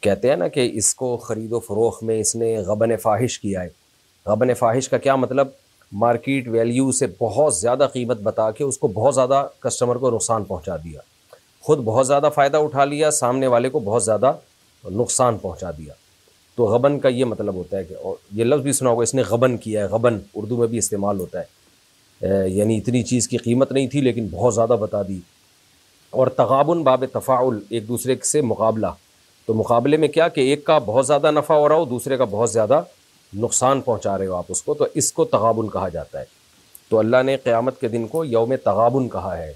کہتے ہیں نا کہ اس کو خرید و فروخت میں اس نے غبن فاحش کیا ہے. غبن فاحش کا کیا مطلب؟ مارکیٹ ویلیو سے بہت زیادہ قیمت بتا کے اس کو بہت زیادہ کسٹمر کو نقصان پہنچا دیا، خود بہت زیادہ فائدہ اٹھا لیا، سامنے والے کو بہت زیادہ نقصان پہنچا دیا. تو غبن کا یہ مطلب ہوتا ہے کہ، اور یہ لفظ بھی سنا ہوگا اس نے غبن کیا ہے، غبن اردو میں بھی استعمال ہوتا ہے، یعنی اتنی چیز کی قیمت نہیں تھی لیکن بہت زیادہ بتا دی. اور تغابن باب تفاعل، ایک دوسرے سے مقابلہ. تو مقابلے میں کیا کہ ایک کا بہت زیادہ نفع ہو رہا ہو، دوسرے کا بہت زیادہ نقصان پہنچا رہے ہو آپ اس کو، تو اس کو تغابن کہا جاتا ہے. تو اللہ نے قیامت کے دن کو یوم تغابن کہا ہے،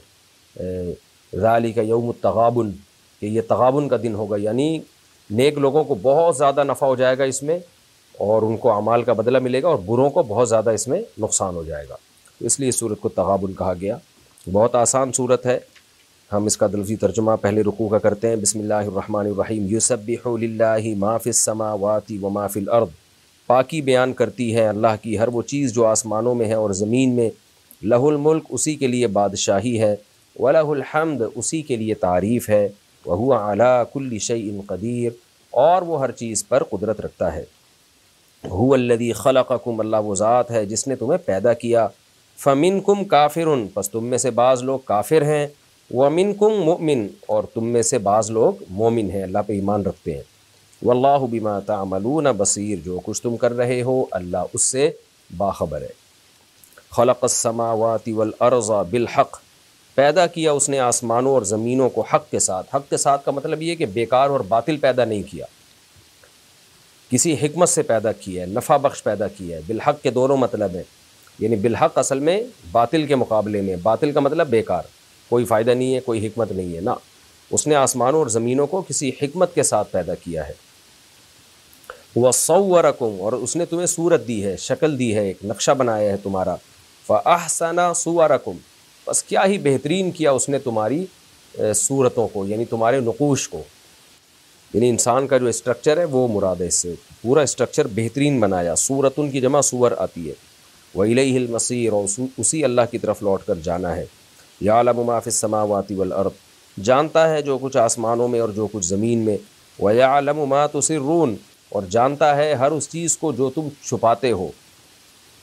ذالک یوم التغابن، کہ یہ تغابن کا دن ہوگا، یعنی نیک لوگوں کو بہت زیادہ نفع ہو جائے گا اس میں اور ان کو اعمال کا بدلہ ملے گا، اور بروں کو بہت زیادہ اس میں نقصان ہو جائے گا. تو اس لیے اس صورت کو تغابن کہا گیا. بہت آسان صورت ہے. ہم اس کا لفظی ترجمہ پہلے رکوع کا کرتے ہیں. بسم اللہ الرحمن الرحیم. یسبح للہ ما فی السماوات وما فی الارض، پاکی بیان کرتی ہے اللہ کی ہر وہ چیز جو آسمانوں میں ہے اور زمین میں. لہ الملک، اسی کے لیے بادشاہی ہے. ولہ الحمد، اسی کے لیے تعریف ہے. وہو علی کل شیء قدیر، اور وہ ہر چیز پر قدرت رکھتا ہے. هو الذی خلقکم، اللہ وہ ذات ہے جس نے تمہیں پیدا کیا. فمنکم کافر، پس تم میں سے بعض لوگ کافر ہیں. ومنکم مؤمن، اور تم میں سے بعض لوگ مومن ہیں، اللہ پہ ایمان رکھتے ہیں. واللہ بما تعملون بصیر، جو کچھ تم کر رہے ہو اللہ اس سے باخبر ہے. خلق السماوات والارض بالحق، پیدا کیا اس نے آسمانوں اور زمینوں کو حق کے ساتھ. حق کے ساتھ کا مطلب یہ کہ بیکار اور باطل پیدا نہیں کیا، کسی حکمت سے پیدا کیا ہے، نفع بخش پیدا کیا ہے. بالحق کے دونوں مطلب ہیں، یعنی بالحق اصل میں باطل کے مقابلے میں، باطل کا مطلب بیکار، کوئی فائدہ نہیں ہے، کوئی حکمت نہیں ہے. نہ، اس نے آسمانوں اور زمینوں کو کسی حکمت کے ساتھ پیدا کیا ہے. وَصَوَّرَكُمْ، اور اس نے تمہیں صورت دی ہے، شکل دی ہے، ایک نقشہ بنایا ہے تمہارا. فَأَحْسَنَ صُوَرَكُمْ، بس کیا ہی بہترین کیا اس نے تمہاری صورتوں کو، یعنی تمہارے نقوش کو. یعنی انسان کا جو اسٹرکچر ہے وہ مراد ہے، اس سے پورا اسٹرکچر بہترین بنایا. صورتن کی جمع صور آتی ہے. وَإِلَيْهِ الْمَصِيرُ، اور اسی اللہ کی طرف لوٹ کر جانا ہے. يَعْلَمُ مَا فِي السَّمَاوَاتِ وَالْأَرْضِ، جانتا ہے جو کچھ آسمانوں میں اور جو کچھ زمین میں. وَيَعْلَمُ مَا تُسِرُّونَ، اور جانتا ہے ہر اس چیز کو جو تم چھپاتے ہو.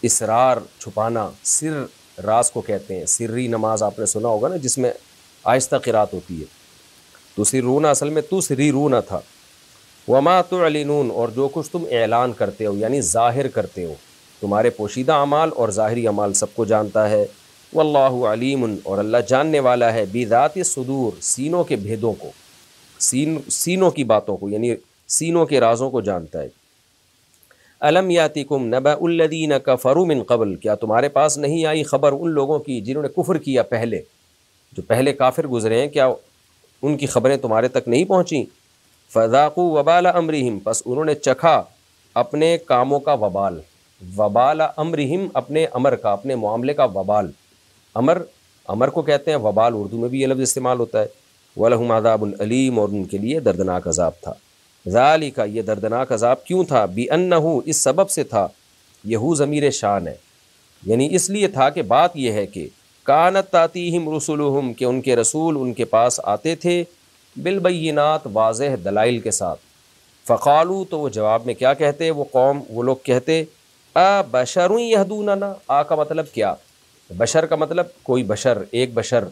اسرار، چھپانا، سر راز کو کہتے ہیں. سری نماز آپ نے سنا ہوگا نا، جس میں آہستہ قرات ہوتی ہے. تسرون اصل میں تسریرون تھا. وما تعلنون، اور جو کچھ تم اعلان کرتے ہو یعنی ظاہر کرتے ہو، تمہارے پوشیدہ اعمال اور ظاہری اعمال سب کو جانتا ہے. واللہ علیم، اور اللہ جاننے والا ہے بذات الصدور، سینوں کے بھیدوں کو، سینوں کی باتوں کو، یعنی سینوں کے رازوں کو جانتا ہے. الم یاتکم نبأ الذین کفروا من قبل، کیا تمہارے پاس نہیں آئی خبر ان لوگوں کی جنہوں نے کفر کیا پہلے، جو پہلے کافر گزرے ہیں، کیا ان کی خبریں تمہارے تک نہیں پہنچیں؟ فذاقوا وبال امرہم، پس انہوں نے چکھا اپنے کاموں کا وبال. وبال امرہم، اپنے امر کا، اپنے معاملے کا وبال. امر کو کہتے ہیں وبال، اردو میں بھی یہ لفظ استعمال ہوتا ہے. وَلَهُمْ عَذَابٌ علیم، اور ان کے لیے دردناک عذاب تھا. ذالک، یہ دردناک عذاب کیوں تھا؟ بِأَنَّهُ، اس سبب سے تھا. یہو ضمیر شان ہے، یعنی اس لیے تھا کہ بات یہ ہے کہ کانت تاتیہم رسلہم، کہ ان کے رسول ان کے پاس آتے تھے، بالبینات، واضح دلائل کے ساتھ. فقالو، تو وہ جواب میں کیا کہتے، وہ قوم، وہ لوگ کہتے، بشر یہدوننا. کا مطلب کیا؟ بشر کا مطلب کوئی بشر، ایک بشر.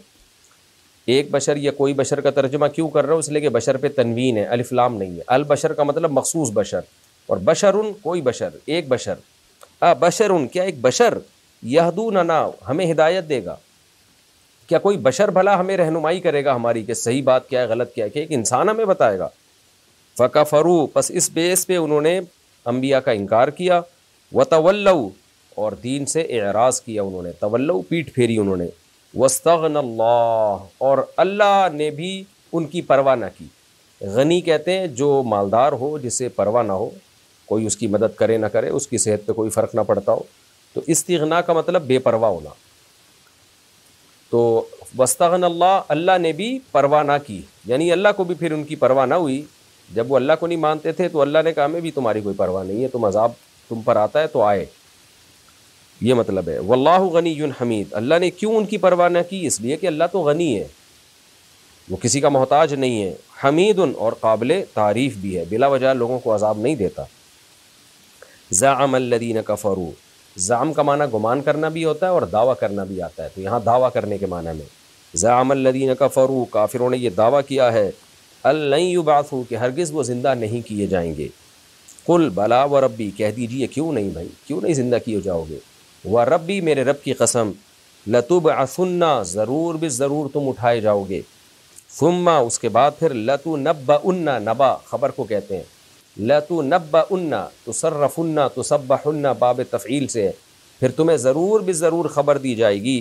ایک بشر یا کوئی بشر کا ترجمہ کیوں کر رہا ہوں؟ اس لیے کہ بشر پہ تنوین ہے، الف لام نہیں ہے. البشر کا مطلب مخصوص بشر، اور بشرن کوئی بشر، ایک بشر. بشرن، کیا ایک بشر، یہدوننا، ہمیں ہدایت دے گا. کیا کوئی بشر بھلا ہمیں رہنمائی کرے گا ہماری کہ صحیح بات کیا ہے غلط کیا ہے، کہ ایک انسان ہمیں بتائے گا؟ فکفروا، پس اس بیس پہ انہوں نے انبیاء کا انکار کیا. وتولوا، اور دین سے اعراض کیا انہوں نے. تولوا، پیٹھ پھیری انہوں نے. واستغنى اللہ، اور اللہ نے بھی ان کی پرواہ نہ کی. غنی کہتے ہیں جو مالدار ہو، جسے پرواہ نہ ہو، کوئی اس کی مدد کرے نہ کرے، اس کی صحت پہ کوئی فرق نہ پڑتا ہو. تو استغنا کا مطلب بے پرواہ ہونا. تو واستغنى اللہ، اللہ نے بھی پرواہ نہ کی، یعنی اللہ کو بھی پھر ان کی پرواہ نہ ہوئی. جب وہ اللہ کو نہیں مانتے تھے تو اللہ نے کہا ہمیں بھی تمہاری کوئی پرواہ نہیں ہے، تم عذاب تم پر آتا ہے تو آئے، یہ مطلب ہے. واللہ غنی حمید، اللہ نے کیوں ان کی پرواہ نہ کی؟ اس لیے کہ اللہ تو غنی ہے. وہ کسی کا محتاج نہیں ہے، حمید اور قابل تعریف بھی ہے، بلا وجہ لوگوں کو عذاب نہیں دیتا۔ زعم الذین کفروا، زعم کا معنی گمان کرنا بھی ہوتا ہے اور دعویٰ کرنا بھی آتا ہے، تو یہاں دعویٰ کرنے کے معنی میں زعم الذین کفروا، کافروں نے یہ دعویٰ کیا ہے، لن یبعثوا کہ ہرگز وہ زندہ نہیں کیے جائیں گے۔ قل بلا وربی، کہہ دیجئے کیوں نہیں بھائی، کیوں نہیں زندہ کیے جاؤ گے، وربی میرے رب کی قسم، لتبعثن ضرور ضرور تم اٹھائے جاؤ گے، ثم اس کے بعد پھر لتنبؤن، نبا خبر کو کہتے ہیں، لتنبؤن تصرفن تسبحن باب تفعیل سے، پھر تمہیں ضرور ضرور خبر دی جائے گی،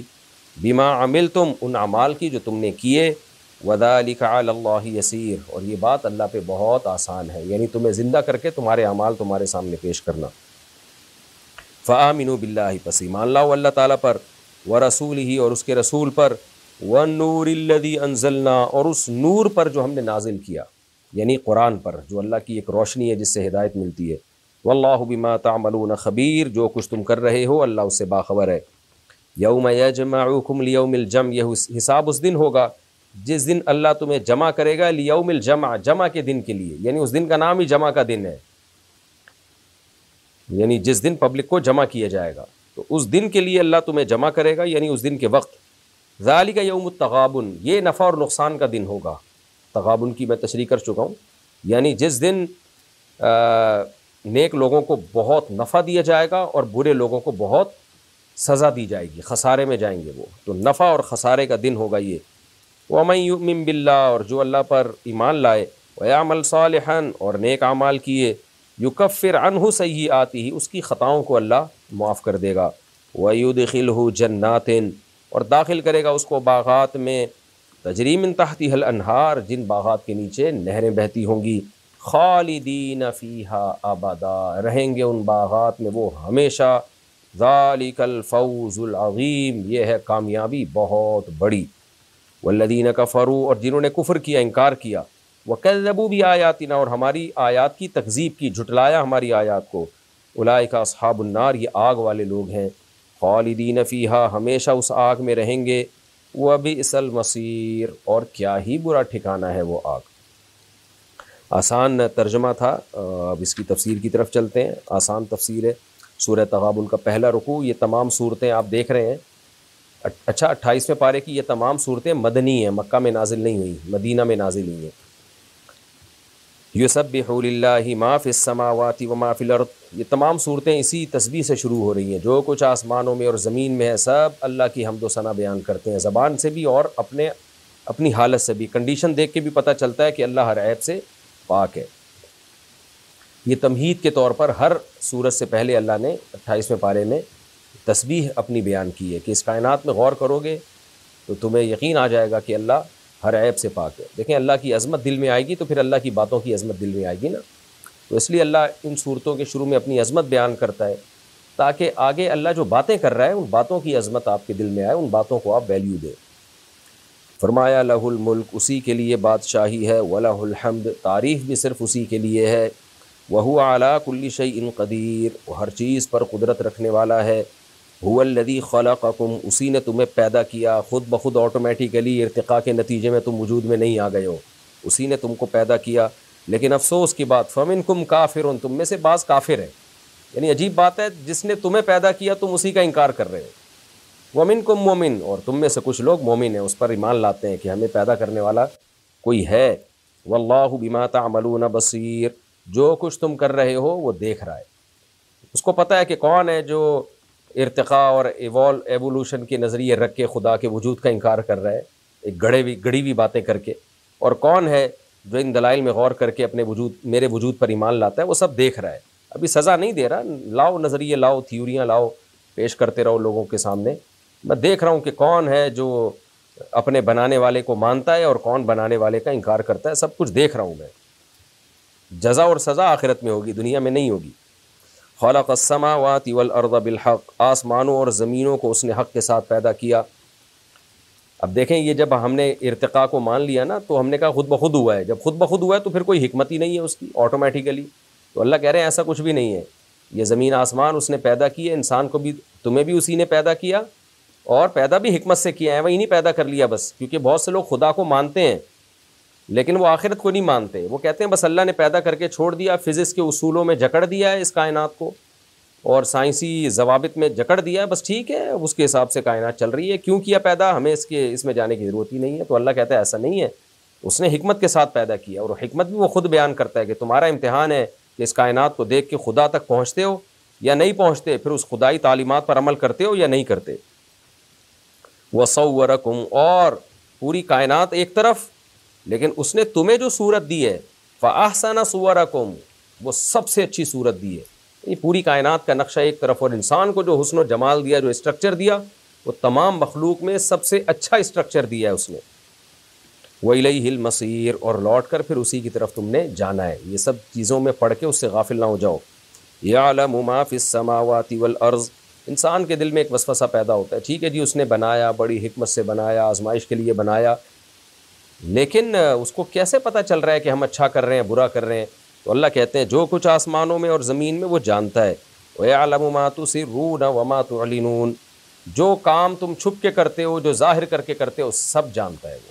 بما عملتم ان اعمال کی جو تم نے کیے، وذالک علی اللہ یسیر اور یہ بات اللہ پہ بہت آسان ہے، یعنی تمہیں زندہ کر کے تمہارے اعمال تمہارے سامنے پیش کرنا۔ فآمنوا باللہ، پس ایمان لاؤ اللہ تعالیٰ پر، ورسولہ اور اس کے رسول پر، والنور الذی انزلنا اور اس نور پر جو ہم نے نازل کیا، یعنی قرآن پر جو اللہ کی ایک روشنی ہے جس سے ہدایت ملتی ہے، واللہ بما تعملون خبیر، جو کچھ تم کر رہے ہو اللہ اس سے باخبر ہے۔ یوم یجمعکم لیوم الجمع، یہ حساب اس دن ہوگا جس دن اللہ تمہیں جمع کرے گا، لیوم الجمع، جمع کے دن کے لیے، یعنی اس دن کا نام ہی جمع کا دن ہے، یعنی جس دن پبلک کو جمع کیا جائے گا، تو اس دن کے لیے اللہ تمہیں جمع کرے گا، یعنی اس دن کے وقت۔ ذالک یوم التغابن، یہ نفع اور نقصان کا دن ہوگا، تغابن کی میں تشریح کر چکا ہوں، یعنی جس دن نیک لوگوں کو بہت نفع دیا جائے گا اور برے لوگوں کو بہت سزا دی جائے گی، خسارے میں جائیں گے وہ، تو نفع اور خسارے کا دن ہوگا یہ۔ وَمَن يُؤْمِن بِاللَّهِ اور جو اللہ پر ایمان لائے، وَيَعْمَلْ صَالِحًا اور نیک اعمال کیے، يُكَفِّرْ عَنْهُ سَيِّئَاتِهِ اس کی خطاؤں کو اللہ معاف کر دے گا، وَيُدْخِلْهُ جَنَّاتٍ اور داخل کرے گا اس کو باغات میں، تجری من تحتها الانہار جن باغات کے نیچے نہریں بہتی ہوں گی، خالدین فیہا ابدا رہیں گے ان باغات میں وہ ہمیشہ، ذالک الفوز العظیم یہ ہے کامیابی بہت بڑی۔ والذین کفروا اور جنہوں نے کفر کیا، انکار کیا، وکذبوا بآیاتنا اور ہماری آیات کی تکذیب کی، جھٹلایا ہماری آیات کو، اولئک اصحاب النار یہ آگ والے لوگ ہیں، خالدین فیہا ہمیشہ اس آگ میں رہیں گے، وبئس المصیر اور کیا ہی برا ٹھکانہ ہے وہ آگ۔ آسان ترجمہ تھا، اب اس کی تفسیر کی طرف چلتے ہیں۔ آسان تفسیر ہے سورہ تغابن کا پہلا رکوع، یہ تمام صورتیں آپ دیکھ رہے ہیں، اچھا 28ویں پارے کی یہ تمام صورتیں مدنی ہیں، مکہ میں نازل نہیں ہوئی، مدینہ میں نازل ہوئی ہیں۔ یسبح للہ ما فی السماوات وما فی الارض، یہ تمام صورتیں اسی تسبیح سے شروع ہو رہی ہیں، جو کچھ آسمانوں میں اور زمین میں ہے سب اللہ کی حمد و ثنا بیان کرتے ہیں، زبان سے بھی اور اپنی حالت سے بھی، کنڈیشن دیکھ کے بھی پتہ چلتا ہے کہ اللہ ہر عیب سے پاک ہے۔ یہ تمہید کے طور پر ہر سورت سے پہلے اللہ نے 28ویں پارے میں تسبیح اپنی بیان کی ہے کہ اس کائنات میں غور کرو گے تو تمہیں یقین آ جائے گا کہ اللہ ہر عیب سے پاک ہے۔ دیکھیں اللہ کی عظمت دل میں آئے گی تو پھر اللہ کی باتوں کی عظمت دل میں آئے گی نا، تو اس لیے اللہ ان صورتوں کے شروع میں اپنی عظمت بیان کرتا ہے تاکہ آگے اللہ جو باتیں کر رہا ہے ان باتوں کی عظمت آپ کے دل میں آئے، ان باتوں کو آپ ویلیو دیں۔ فرمایا لہ الملک اسی کے لیے بادشاہی ہے، وَلَہ الحمد تعریف بھی صرف اسی کے لیے ہے، وَهُوَ عَلَىٰ كُلِّ شَيْءٍ قدیر وہ ہر چیز پر قدرت رکھنے والا ہے، هُوَ الَّذِي خَلَقَكُمْ اسی نے تمہیں پیدا کیا، خود بخود آٹومیٹیکلی ارتقاء کے نتیجے میں تم وجود میں نہیں آ گئے ہو، اسی نے تم کو پیدا کیا، لیکن افسوس کی بات فَمِنْكُمْ كَافِرٌ تم میں سے بعض کافر ہیں، یعنی عجیب بات ہے جس نے تمہیں پیدا کیا تم اسی کا انکار کر رہے ہو، وَمِنْكُمْ مُؤْمِنٌ اور تم میں سے کچھ لوگ مومن ہیں، اس پر ایمان لاتے ہیں کہ ہمیں پیدا کرنے والا کوئی ہے، وَاللَّهُ بِمَا تَعْمَلُونَ بَصِيرٌ جو کچھ تم کر رہے ہو وہ دیکھ رہا ہے، اس کو پتہ ہے کہ کون ہے جو ارتقاء اور ایوولوشن کے نظریے رکھ کے خدا کے وجود کا انکار کر رہا ہے، ایک گڑی ہوئی باتیں کر کے، اور کون ہے جو ان دلائل میں غور کر کے اپنے میرے وجود پر ایمان لاتا ہے، وہ سب دیکھ رہا ہے، ابھی سزا نہیں دے رہا، لاؤ نظریے لاؤ، تھیوریاں لاؤ، پیش کرتے رہو لوگوں کے سامنے، میں دیکھ رہا ہوں کہ کون ہے جو اپنے بنانے والے کو مانتا ہے اور کون بنانے والے کا انکار کرتا ہے، سب کچھ دیکھ رہا ہوں میں، جزا اور سزا آخرت میں ہوگی، دنیا میں نہیں ہوگی۔ خلق السماوات والارض بالحق آسمانوں اور زمینوں کو اس نے حق کے ساتھ پیدا کیا۔ اب دیکھیں یہ جب ہم نے ارتقاء کو مان لیا نا تو ہم نے کہا خود بخود ہوا ہے، جب خود بخود ہوا ہے تو پھر کوئی حکمت ہی نہیں ہے اس کی آٹومیٹیکلی، تو اللہ کہہ رہے ہیں ایسا کچھ بھی نہیں ہے، یہ زمین آسمان اس نے پیدا کیے، انسان کو بھی تمہیں بھی اسی نے پیدا کیا اور پیدا بھی حکمت سے کیا ہے، وہی نہیں پیدا کر لیا بس، کیونکہ بہت سے لوگ خدا کو مانتے ہیں لیکن وہ آخرت کو نہیں مانتے. وہ کہتے ہیں بس اللہ نے پیدا کر کے چھوڑ دیا, فزکس کے اصولوں میں جکڑ دیا ہے اس کائنات کو, اور سائنسی ضوابط میں جکڑ دیا ہے, بس ٹھیک ہے اس کے حساب سے کائنات چل رہی ہے, کیوں کیا پیدا, ہمیں اس میں جانے کی ضرورت ہی نہیں ہے. تو اللہ کہتا ہے ایسا نہیں ہے, اس نے حکمت کے ساتھ پیدا کیا, اور حکمت بھی وہ خود بیان کرتا ہے کہ تمہارا امتحان ہے کہ اس کائنات کو دیکھ کے خدا تک پہنچتے ہو یا نہیں پہنچتے, پھر اس خدائی تعلیمات پر عمل کرتے ہو یا نہیں کرتے. وَصَوَّرَكُمْ, اور پوری کائنات ایک طرف, لیکن اس نے تمہیں جو صورت دی ہے فَأَحْسَنَ صُوَرَكُمْ, وہ سب سے اچھی صورت دی ہے. یہ پوری کائنات کا نقشہ ایک طرف, اور انسان کو جو حسن و جمال دیا, جو اسٹرکچر دیا, وہ تمام مخلوق میں سب سے اچھا اسٹرکچر دیا ہے اس نے. وَإِلَيْهِ الْمَصِيرُ, اور لوٹ کر پھر اسی کی طرف تم نے جانا ہے. یہ سب چیزوں میں پڑھ کے اس سے غافل نہ ہو جاؤ. يَعْلَمُ مَا فِي السَّمَاوَاتِ وَالْأَرْضِ, انسان کے دل میں ایک وسوسہ پیدا ہوتا ہے, ٹھیک ہے جی اس نے بنایا, بڑی حکمت سے بنایا, آزمائش کے لیے بنایا, لیکن اس کو کیسے پتہ چل رہا ہے کہ ہم اچھا کر رہے ہیں برا کر رہے ہیں؟ تو اللہ کہتے ہیں جو کچھ آسمانوں میں اور زمین میں وہ جانتا ہے. وَيَعْلَمُ مَا تُسِرُّونَ وَمَا تُعْلِنُونَ, جو کام تم چھپ کے کرتے ہو, جو ظاہر کر کے کرتے ہو, سب جانتا ہے وہ.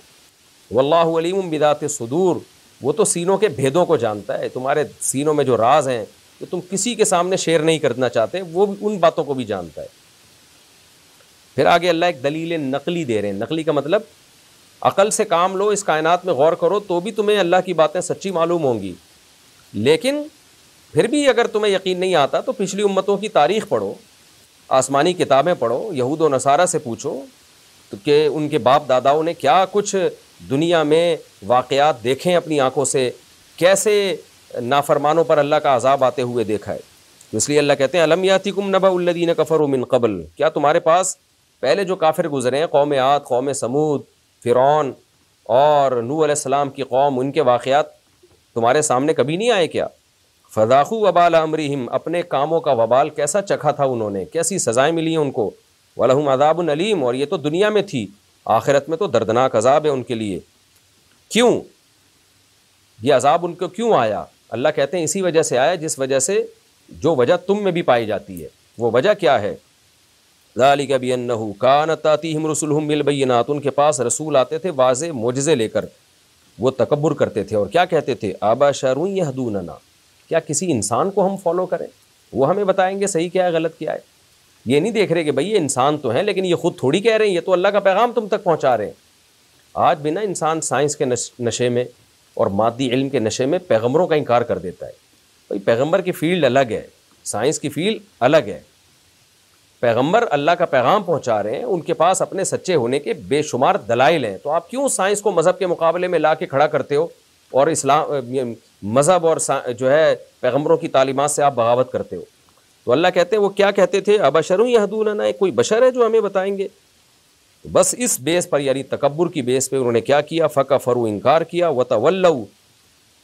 وَاللَّهُ عَلِيمٌ بِذَاتِ الصُّدُورِ, وہ تو سینوں کے بھیدوں کو جانتا ہے, تمہارے سینوں میں جو راز ہیں جو تم کسی کے سامنے شیئر نہیں کرنا چاہتے, وہ ان باتوں کو بھی جانتا ہے. پھر آگے اللہ ایک دلیل نقلی دے رہے ہیں. نقلی کا مطلب عقل سے کام لو, اس کائنات میں غور کرو تو بھی تمہیں اللہ کی باتیں سچی معلوم ہوں گی. لیکن پھر بھی اگر تمہیں یقین نہیں آتا تو پچھلی امتوں کی تاریخ پڑھو, آسمانی کتابیں پڑھو, یہود و نصارہ سے پوچھو کہ ان کے باپ داداؤں نے کیا کچھ دنیا میں واقعات دیکھیں اپنی آنکھوں سے, کیسے نافرمانوں پر اللہ کا عذاب آتے ہوئے دیکھا ہے. تو اس لیے اللہ کہتے ہیں الم یاتکم نبأ الذین کفروا من قبل, کیا تمہارے پاس پہلے جو کافر گزرے ہیں, قوم عاد, قوم سمود, فرعون اور نوح علیہ السلام کی قوم, ان کے واقعات تمہارے سامنے کبھی نہیں آئے کیا؟ فذاقوا وبال امرہم, اپنے کاموں کا وبال کیسا چکھا تھا انہوں نے, کیسی سزائیں ملی ہیں ان کو. ولہم عذاب علیم, اور یہ تو دنیا میں تھی, آخرت میں تو دردناک عذاب ہے ان کے لیے. کیوں یہ عذاب ان کو کیوں آیا؟ اللہ کہتے ہیں اسی وجہ سے آیا جس وجہ سے جو وجہ تم میں بھی پائی جاتی ہے. وہ وجہ کیا ہے؟ ذالک بأنہ کانت تأتیہم رسلہم بالبینات, ان کے پاس رسول آتے تھے واضح معجزے لے کر, وہ تکبر کرتے تھے اور کیا کہتے تھے ابشر یہدوننا, کیا کسی انسان کو ہم فالو کریں, وہ ہمیں بتائیں گے صحیح کیا ہے غلط کیا ہے. یہ نہیں دیکھ رہے کہ بھئی یہ انسان تو ہیں لیکن یہ خود تھوڑی کہہ رہے ہیں, یہ تو اللہ کا پیغام تم تک پہنچا رہے ہیں. آج بھی نا انسان سائنس کے نشے میں اور مادی علم کے نشے میں پیغمبروں کا انکار کر دیتا ہے. بھئی پیغمبر کی فیلڈ الگ ہے, سائنس کی فیلڈ الگ ہے. پیغمبر اللہ کا پیغام پہنچا رہے ہیں, ان کے پاس اپنے سچے ہونے کے بے شمار دلائل ہیں, تو آپ کیوں سائنس کو مذہب کے مقابلے میں لا کے کھڑا کرتے ہو اور اسلام مذہب اور جو ہے پیغمبروں کی تعلیمات سے آپ بغاوت کرتے ہو؟ تو اللہ کہتے ہیں وہ کیا کہتے تھے ابشر یہدوننا, کوئی بشر ہے جو ہمیں بتائیں گے. بس اس بیس پر یعنی تکبر کی بیس پہ انہوں نے کیا کیا, فکفروا, انکار کیا, وتولوا,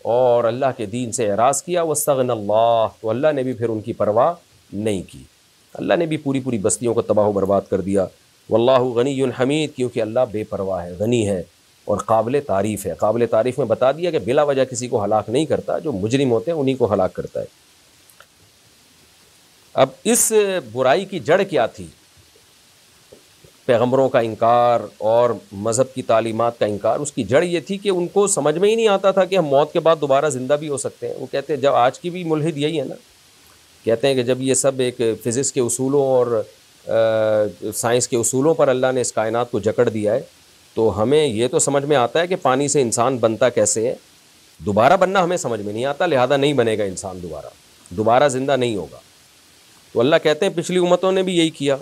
اور اللہ کے دین سے اعراض کیا, واستغنى اللہ, تو اللہ نے بھی پھر ان کی پرواہ نہیں کی, اللہ نے بھی پوری پوری بستیوں کو تباہ و برباد کر دیا. واللہ غنی حمید, کیونکہ اللہ بے پرواہ ہے, غنی ہے اور قابل تعریف ہے. قابل تعریف میں بتا دیا کہ بلا وجہ کسی کو ہلاک نہیں کرتا, جو مجرم ہوتے ہیں انہی کو ہلاک کرتا ہے. اب اس برائی کی جڑ کیا تھی؟ پیغمبروں کا انکار اور مذہب کی تعلیمات کا انکار. اس کی جڑ یہ تھی کہ ان کو سمجھ میں ہی نہیں آتا تھا کہ ہم موت کے بعد دوبارہ زندہ بھی ہو سکتے ہیں. وہ کہتے ہیں, جب آج کی بھی ملحد یہی ہے نا, کہتے ہیں کہ جب یہ سب ایک فزکس کے اصولوں اور سائنس کے اصولوں پر اللہ نے اس کائنات کو جکڑ دیا ہے, تو ہمیں یہ تو سمجھ میں آتا ہے کہ پانی سے انسان بنتا کیسے ہے, دوبارہ بننا ہمیں سمجھ میں نہیں آتا, لہذا نہیں بنے گا انسان دوبارہ زندہ نہیں ہوگا. تو اللہ کہتے ہیں پچھلی امتوں نے بھی یہی کیا.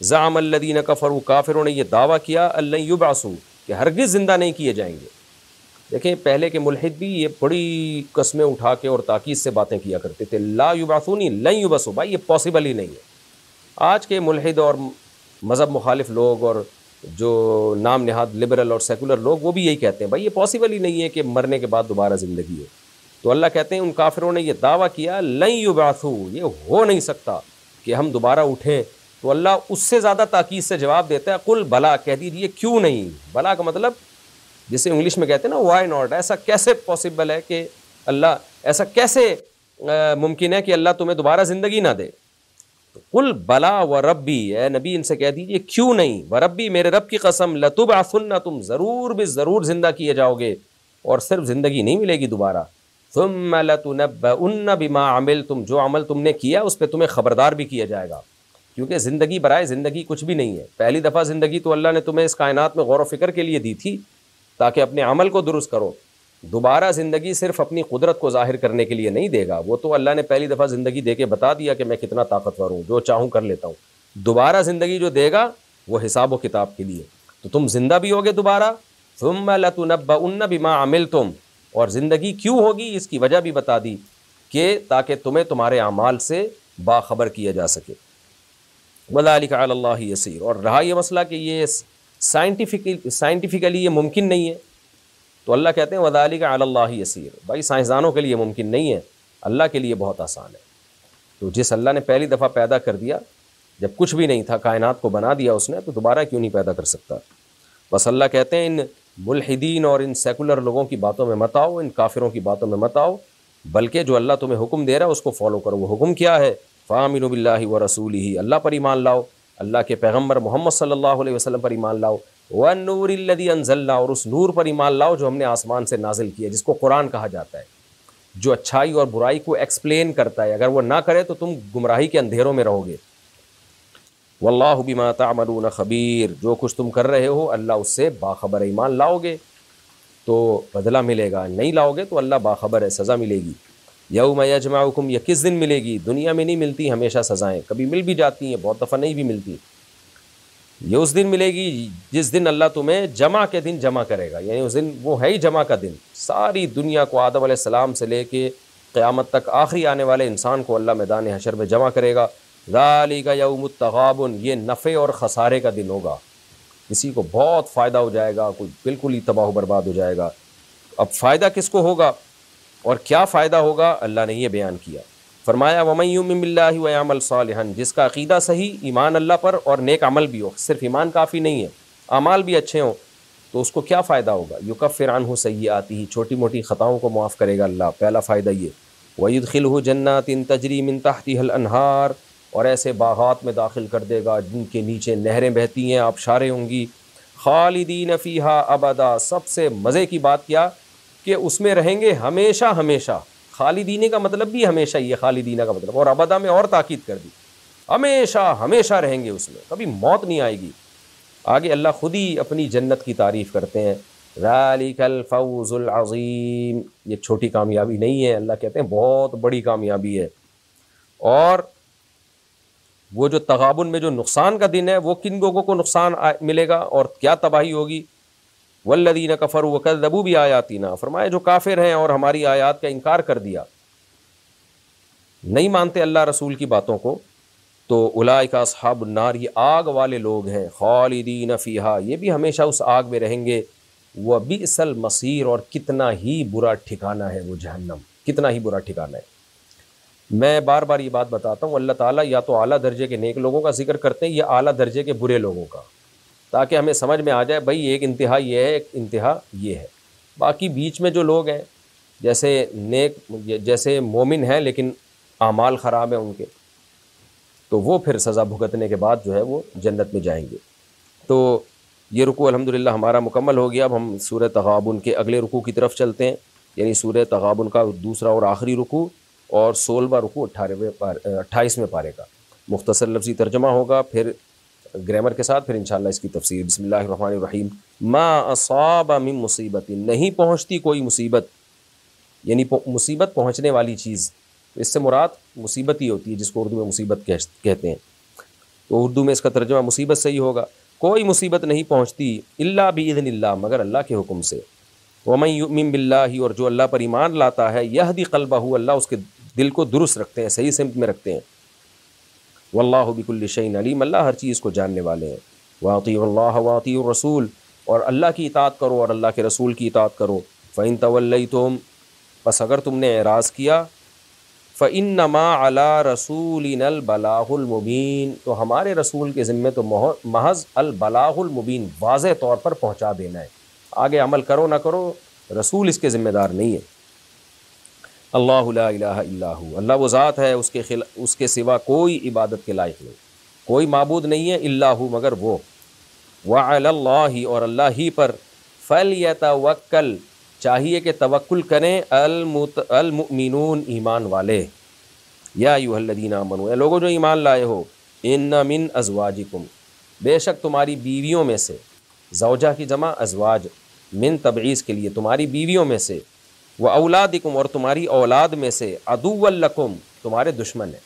زعم الذین کفروا, کافروں نے یہ دعویٰ کیا, اللہ یبعثوا, کہ ہرگز زندہ نہیں کیے جائیں گے. دیکھیں پہلے کے ملحد بھی یہ بڑی قسمیں اٹھا کے اور تاکید سے باتیں کیا کرتے تھے, لا یبعثون لن یبعثوا, بھائی یہ پاسبل ہی نہیں ہے. آج کے ملحد اور مذہب مخالف لوگ اور جو نام نہاد لبرل اور سیکولر لوگ, وہ بھی یہی کہتے ہیں بھائی یہ پاسبل ہی نہیں ہے کہ مرنے کے بعد دوبارہ زندگی ہو. تو اللہ کہتے ہیں ان کافروں نے یہ دعویٰ کیا, لن یبعثوا, یہ ہو نہیں سکتا کہ ہم دوبارہ اٹھیں. تو اللہ اس سے زیادہ تاکید سے جواب دیتا ہے, قل بلا, کہہ دیجیے کیوں نہیں. بلا کا مطلب جسے انگلش میں کہتے ہیں نا وائی ناٹ, ایسا کیسے پاسبل ہے کہ اللہ, ایسا کیسے ممکن ہے کہ اللہ تمہیں دوبارہ زندگی نہ دے. قل بلا وربی, اے نبی ان سے کہہ دیجیے کیوں نہیں, وربی, میرے رب کی قسم, لتبعثن, تم ضرور بھی ضرور زندہ کیے جاؤ گے, اور صرف زندگی نہیں ملے گی دوبارہ، ثم لتنبؤن بما عملتم، جو عمل تم نے کیا اس پہ تمہیں خبردار بھی کیا جائے گا، کیونکہ زندگی برائے زندگی کچھ بھی نہیں ہے۔ پہلی دفعہ زندگی تو اللہ نے تمہیں اس کائنات میں غور و فکر کے لیے دی تھی تاکہ اپنے عمل کو درست کرو، دوبارہ زندگی صرف اپنی قدرت کو ظاہر کرنے کے لیے نہیں دے گا، وہ تو اللہ نے پہلی دفعہ زندگی دے کے بتا دیا کہ میں کتنا طاقتور ہوں، جو چاہوں کر لیتا ہوں۔ دوبارہ زندگی جو دے گا وہ حساب و کتاب کے لیے، تو تم زندہ بھی ہوگے دوبارہ، ثم لتنبؤن بما عملتم، اور زندگی کیوں ہوگی اس کی وجہ بھی بتا دی کہ تاکہ تمہیں تمہارے اعمال سے باخبر کیا جا سکے۔ وذلک علی اللہ یسیر، اور رہا یہ مسئلہ کہ یہ سائنٹیفکلی یہ ممکن نہیں ہے، تو اللہ کہتے ہیں وذلک علی اللہ یسیر، بھائی سائنسدانوں کے لیے ممکن نہیں ہے، اللہ کے لیے بہت آسان ہے۔ تو جس اللہ نے پہلی دفعہ پیدا کر دیا، جب کچھ بھی نہیں تھا، کائنات کو بنا دیا اس نے، تو دوبارہ کیوں نہیں پیدا کر سکتا؟ بس اللہ کہتے ہیں ان ملحدین اور ان سیکولر لوگوں کی باتوں میں مت آؤ، ان کافروں کی باتوں میں مت آؤ، بلکہ جو اللہ تمہیں حکم دے رہا ہے اس کو فالو کرو۔ وہ حکم کیا ہے؟ فآمنوا باللہ ورسولہ، اللہ پر ایمان لاؤ، اللہ کے پیغمبر محمد صلی اللہ علیہ وسلم پر ایمان لاؤ، والنور الذی انزلنا، اور اس نور پر ایمان لاؤ جو ہم نے آسمان سے نازل کیا، جس کو قرآن کہا جاتا ہے، جو اچھائی اور برائی کو ایکسپلین کرتا ہے۔ اگر وہ نہ کرے تو تم گمراہی کے اندھیروں میں رہو گے۔ واللہ بما تعملون خبیر، جو کچھ تم کر رہے ہو اللہ اس سے باخبر ہے۔ ایمان لاؤ گے تو بدلہ ملے گا، نہیں لاؤ گے تو اللہ باخبر ہے، سزا ملے گی۔ یوم یجمعکم، یہ کس دن ملے گی؟ دنیا میں نہیں ملتی ہمیشہ سزائیں، کبھی مل بھی جاتی ہیں، بہت دفعہ نہیں بھی ملتی۔ یہ اس دن ملے گی جس دن اللہ تمہیں جمع کے دن جمع کرے گا، یعنی اس دن وہ ہے ہی جمع کا دن، ساری دنیا کو آدم علیہ السلام سے لے کے قیامت تک آخری آنے والے انسان کو اللہ میدان حشر میں جمع کرے گا۔ ذالک یوم التغابن، یہ نفع اور خسارے کا دن ہوگا، کسی کو بہت فائدہ ہو جائے گا، کوئی بالکل ہی تباہ و برباد ہو جائے گا۔ اب فائدہ کس کو ہوگا اور کیا فائدہ ہوگا اللہ نے یہ بیان کیا، فرمایا وَمَن یُؤْمِن بِاللَّهِ وَيَعْمَلْ صَالِحًا، جس کا عقیدہ صحیح، ایمان اللہ پر اور نیک عمل بھی ہو، صرف ایمان کافی نہیں ہے، اعمال بھی اچھے ہوں، تو اس کو کیا فائدہ ہوگا؟ یکفر عنہ سیئاتہ، چھوٹی موٹی خطاؤں کو معاف کرے گا اللہ، پہلا فائدہ یہ۔ وَيُدْخِلْهُ جَنَّاتٍ تَجْرِي مِن تَحْتِهَا الْأَنْهَارُ، اور ایسے باغات میں داخل کر دے گا جن کے نیچے نہریں بہتی ہیں، آبشاریں ہوں گی، خالدین فیہا ابدا، سب سے مزے کی بات کیا کہ اس میں رہیں گے ہمیشہ ہمیشہ۔ خالدین کا مطلب بھی ہمیشہ ہی ہے، خالدین کا مطلب، اور ابدا میں اور تاکید کر دی، ہمیشہ ہمیشہ رہیں گے اس میں، کبھی موت نہیں آئے گی۔ آگے اللہ خود ہی اپنی جنت کی تعریف کرتے ہیں، ذالک الفوز العظیم، یہ چھوٹی کامیابی نہیں ہے، اللہ کہتے ہیں بہت بڑی کامیابی ہے۔ اور وہ جو تغابن میں جو نقصان کا دن ہے، وہ کن لوگوں کو نقصان ملے گا اور کیا تباہی ہوگی؟ والذین کفروا وکذبوا بآیاتنا، فرمایا جو کافر ہیں اور ہماری آیات کا انکار کر دیا، نہیں مانتے اللہ رسول کی باتوں کو، تو اولئک اصحاب النار، یہ آگ والے لوگ ہیں، خالدین فیہا، یہ بھی ہمیشہ اس آگ میں رہیں گے، وبئس المصیر، اور کتنا ہی برا ٹھکانہ ہے وہ جہنم، کتنا ہی برا ٹھکانہ ہے۔ میں بار بار یہ بات بتاتا ہوں، اللہ تعالیٰ یا تو اعلیٰ درجے کے نیک لوگوں کا ذکر کرتے ہیں یا اعلیٰ درجے کے برے لوگوں کا، تاکہ ہمیں سمجھ میں آ جائے بھائی ایک انتہا یہ ہے، ایک انتہا یہ ہے۔ باقی بیچ میں جو لوگ ہیں، جیسے نیک، جیسے مومن ہیں لیکن اعمال خراب ہیں ان کے، تو وہ پھر سزا بھگتنے کے بعد جو ہے وہ جنت میں جائیں گے۔ تو یہ رکوع الحمدللہ ہمارا مکمل ہو گیا۔ اب ہم سورہ تغابن کے اگلے رکوع کی طرف چلتے ہیں، یعنی سورہ تغابن کا دوسرا اور آخری رکوع اور 16واں رکوع 28ویں پارے کا۔ مختصر لفظی ترجمہ ہوگا، پھر گرامر کے ساتھ، پھر انشاءاللہ اس کی تفسیر۔ بسم اللہ الرحمن الرحیم۔ ما اصاب من مصیبت، نہیں پہنچتی کوئی مصیبت، یعنی مصیبت پہنچنے والی چیز، اس سے مراد مصیبت ہی ہوتی ہے جس کو اردو میں مصیبت کہتے ہیں، تو اردو میں اس کا ترجمہ مصیبت صحیح ہوگا۔ کوئی مصیبت نہیں پہنچتی الا باذن اللہ، مگر اللہ کے حکم سے۔ ومن یؤمن باللہ، اور جو اللہ پر ایمان لاتا ہے، یہدی قلبہ، اللہ اس کے دل کو درست رکھتے ہیں، صحیح سمت میں رکھتے ہیں۔ واللہ بکل شیء علیم، اللہ ہر چیز کو جاننے والے ہیں۔ واطیعوا اللہ واطیعوا الرسول، اور اللہ کی اطاعت کرو اور اللہ کے رسول کی اطاعت کرو۔ فإن تولیتم، پس اگر تم نے اعراض کیا، فإنما علی رسولنا البلاغ المبین، تو ہمارے رسول کے ذمے تو محض البلاغ المبین، واضح طور پر پہنچا دینا ہے، آگے عمل کرو نہ کرو رسول اس کے ذمہ دار نہیں ہے۔ اللہ لا الہ الا ہو، اللہ وہ ذات ہے، اس کے سوا کوئی عبادت کے لائق نہیں، کوئی معبود نہیں ہے الا ہو مگر وہ۔ وعلی اللہ، اور اللہ ہی پر، فلیتوکل، چاہیے کہ توکل کریں المؤمنون ایمان والے، یا ایھا الذین آمنوا، اے لوگوں جو ایمان لائے ہو، ان من ازواجکم، بے شک تمہاری بیویوں میں سے، زوجہ کی جمع ازواج، من تبعیض کے لیے، تمہاری بیویوں میں سے، و اولادکم، اور تمہاری اولاد میں سے، عدو لکم، تمہارے دشمن ہیں،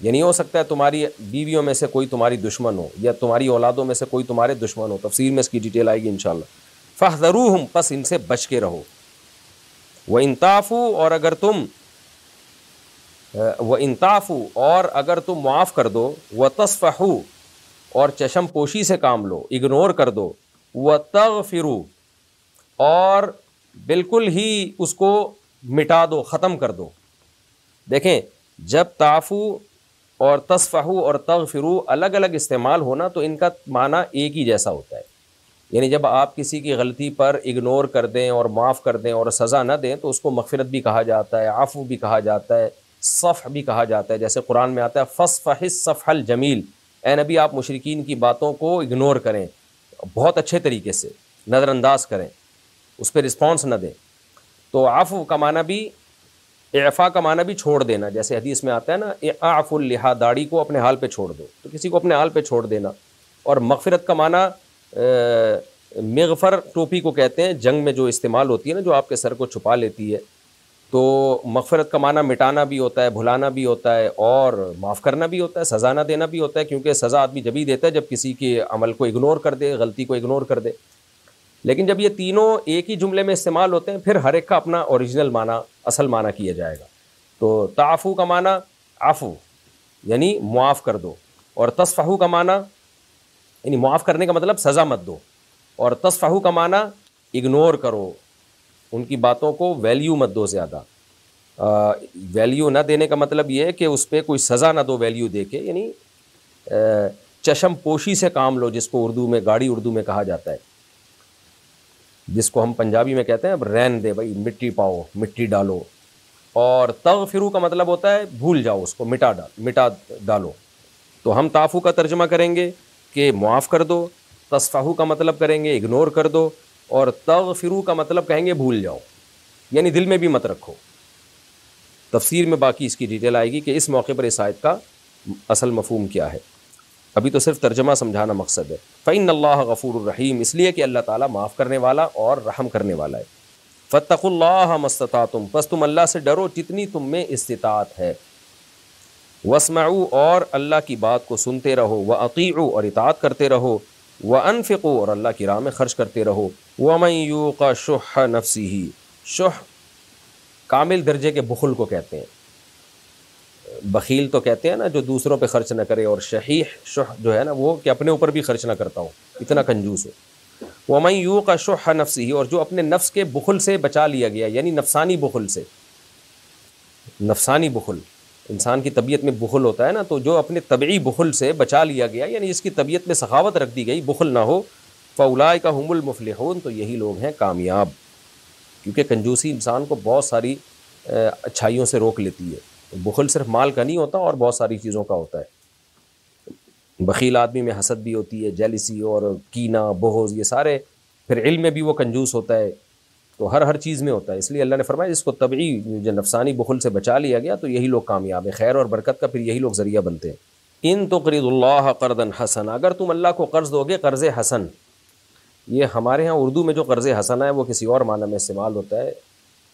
یعنی ہو سکتا ہے تمہاری بیویوں میں سے کوئی تمہاری دشمن ہو، یا تمہاری اولادوں میں سے کوئی تمہارے دشمن ہو، تفسیر میں اس کی ڈیٹیل آئے گی انشاءاللہ۔ فاحذروہم، پس ان سے بچ کے رہو، وَإِن تَعْفُوا، اور اگر تم وَإِن تَعْفُوا، اور اگر تم معاف کر دو، وَتَصْفَحُوا، اور چشم پوشی سے کام لو، اگنور کر دو، وَتَغْفِرُوا، اور بالکل ہی اس کو مٹا دو، ختم کر دو۔ دیکھیں جب تعفو اور تصفحو اور تغفرو الگ الگ استعمال ہونا تو ان کا معنی ایک ہی جیسا ہوتا ہے، یعنی جب آپ کسی کی غلطی پر اگنور کر دیں اور معاف کر دیں اور سزا نہ دیں تو اس کو مغفرت بھی کہا جاتا ہے، عفو بھی کہا جاتا ہے، صفح بھی کہا جاتا ہے، جیسے قرآن میں آتا ہے فَاصْفَحِ الصَّفْحَ الْجَمِيلَ، اے نبی آپ مشرکین کی باتوں کو اگنور کریں، بہت اچھے طریقے سے نظر انداز کریں، اس پہ رسپانس نہ دیں۔ تو عفو کا معنی بھی، اعفا کا معنی بھی چھوڑ دینا، جیسے حدیث میں آتا ہے نا اعفوا اللحیٰ، داڑھی کو اپنے حال پہ چھوڑ دو، تو کسی کو اپنے حال پہ چھوڑ دینا۔ اور مغفرت کا معنی مغفر ٹوپی کو کہتے ہیں، جنگ میں جو استعمال ہوتی ہے نا، جو آپ کے سر کو چھپا لیتی ہے، تو مغفرت کا معنی مٹانا بھی ہوتا ہے، بھلانا بھی ہوتا ہے، اور معاف کرنا بھی ہوتا ہے، سزا نہ دینا بھی ہوتا ہے، کیونکہ سزا آدمی جب ہی دیتا ہے جب کسی کے عمل کو اگنور کر دے، غلطی کو اگنور کر دے۔ لیکن جب یہ تینوں ایک ہی جملے میں استعمال ہوتے ہیں پھر ہر ایک کا اپنا اوریجنل معنی، اصل معنی کیا جائے گا۔ تو تعفو کا معنی عفو یعنی معاف کر دو، اور تصفحو کا معنی یعنی معاف کرنے کا مطلب سزا مت دو، اور تصفحو کا معنی اگنور کرو، ان کی باتوں کو ویلیو مت دو زیادہ۔ ویلیو نہ دینے کا مطلب یہ ہے کہ اس پہ کوئی سزا نہ دو ویلیو دے کے، یعنی چشم پوشی سے کام لو، جس کو اردو میں گاڑی اردو میں کہا جاتا ہے، جس کو ہم پنجابی میں کہتے ہیں اب رہن دے بھائی، مٹی پاؤ، مٹی ڈالو۔ اور تغفرو کا مطلب ہوتا ہے بھول جاؤ، اس کو مٹا ڈالو۔ تو ہم تعفو کا ترجمہ کریں گے کہ معاف کر دو، تصفحو کا مطلب کریں گے اگنور کر دو، اور تغفرو کا مطلب کہیں گے بھول جاؤ، یعنی دل میں بھی مت رکھو۔ تفسیر میں باقی اس کی ڈیٹیل آئے گی کہ اس موقع پر اس آیت کا اصل مفہوم کیا ہے، ابھی تو صرف ترجمہ سمجھانا مقصد ہے۔ فَإِنَّ اللَّهَ غَفُورٌ رَحِيمٌ، اس لیے کہ اللہ تعالیٰ معاف کرنے والا اور رحم کرنے والا ہے۔ فَاتَّقُوا اللَّهَ مَا اسْتَطَعْتُمْ، پس تم اللہ سے ڈرو جتنی تم میں استطاعت ہے۔ وَاسْمَعُوا، اور اللہ کی بات کو سنتے رہو، وَأَطِيعُوا، اور اطاعت کرتے رہو، وَأَنفِقُوا، اور اللہ کی راہ میں خرچ کرتے رہو۔ وَمَن يُوقَ شُحَّ نَفْسِهِ، شح کامل درجے کے بخل کو کہتے ہیں، بخیل تو کہتے ہیں نا جو دوسروں پہ خرچ نہ کرے، اور شحیح شح جو ہے نا وہ کہ اپنے اوپر بھی خرچ نہ کرتا ہو، اتنا کنجوس ہو۔ وَمَن يُوقَ شُحَّ نَفْسِهِ، اور جو اپنے نفس کے بخل سے بچا لیا گیا، یعنی نفسانی بخل سے، نفسانی بخل، انسان کی طبیعت میں بخل ہوتا ہے نا، تو جو اپنے طبعی بخل سے بچا لیا گیا، یعنی اس کی طبیعت میں سخاوت رکھ دی گئی، بخل نہ ہو، فَأُولَٰئِکَ هُمُ الْمُفْلِحُونَ، تو یہی لوگ ہیں کامیاب، کیونکہ کنجوسی انسان کو بہت ساری اچھائیوں سے روک لیتی ہے۔ بخل صرف مال کا نہیں ہوتا، اور بہت ساری چیزوں کا ہوتا ہے۔ بخیل آدمی میں حسد بھی ہوتی ہے، جیلسی اور کینہ، بغض، یہ سارے، پھر علم میں بھی وہ کنجوس ہوتا ہے، تو ہر چیز میں ہوتا ہے۔ اس لیے اللہ نے فرمایا جس کو طبعی جو نفسانی بخل سے بچا لیا گیا تو یہی لوگ کامیاب ہیں، خیر اور برکت کا پھر یہی لوگ ذریعہ بنتے ہیں۔ ان تقرضوا اللہ قرضا حسنا، اگر تم اللہ کو قرض دو گے قرض حسن، یہ ہمارے ہاں اردو میں جو قرض حسنہ ہے وہ کسی اور معنی میں استعمال ہوتا ہے۔